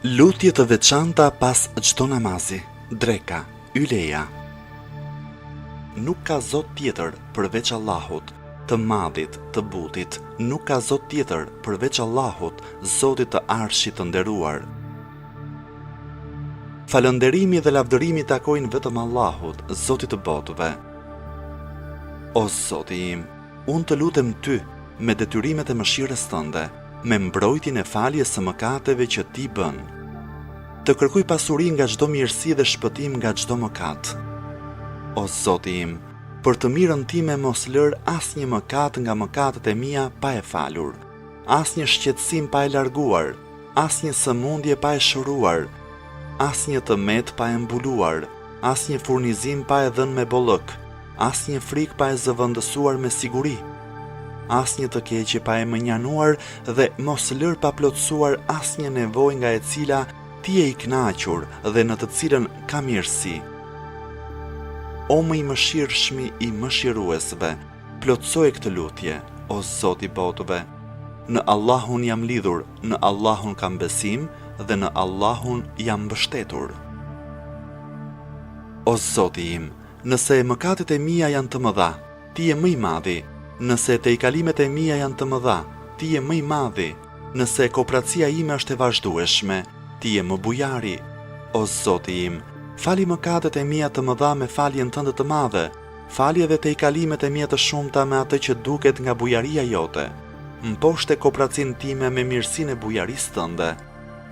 Lutje të veçanta pas çdo namazi. Dreka, yleja. Nuk ka Zot tjetër përveç Allahut, të madhit, të butit. Nuk ka Zot tjetër përveç Allahut, Zotit të Arshit të nderuar. Falënderimi dhe lavdërimi takojnë vetëm Allahut, Zotit të botëve. O Zoti im, unë të lutem ty me detyrimet e mëshirës tënde, me mbrojtjen e faljes së mëkateve që ti bën. Të kërkuj pasuri nga çdo mirësi dhe shpëtim nga çdo mëkat. O Zoti im, për të mirën time mos lër asnjë mëkat nga mëkatet e mia pa e falur, asnjë shqetësim pa e larguar, asnjë sëmundje pa e shëruar, asnjë tëmet pa e mbuluar, asnjë furnizim pa e dhënë me bollëk, asnjë frikë pa e zëvendësuar me siguri, asnjë të keqje pa e mënjanuar dhe mos lër pa plotësuar asnjë nevojë nga e cila ti je i kënaqur dhe në të cilën ka mirësi. O më i mëshirshmi i mëshiruesve, plotësoj këtë lutje, o Zoti i botëve. Në Allahun jam lidhur, në Allahun kam besim dhe në Allahun jam mbështetur. O Zoti im, nëse mëkatet e mia janë të mëdha, ti je më i madhi. Nëse tejkalimet e mia janë të mëdha, ti je më i madhi. Nëse kopratësia ime është e vazhdueshme, ti je më bujari. O Zoti im, fali mëkatet e mia të mëdha me faljen tënde të madhe, fali edhe tejkalimet e mia të shumta me atë që duket nga bujaria jote. Mposhte kopratësinë time me mirësinë e bujarisë tënde.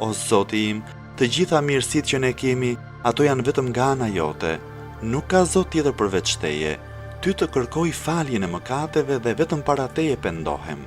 O Zoti im, të gjitha mirësitë që ne kemi, ato janë vetëm nga ana jote. Nuk ka Zot tjetër përveç teje. Ty të kërkoj faljen e mëkateve dhe vetëm para teje pendohem.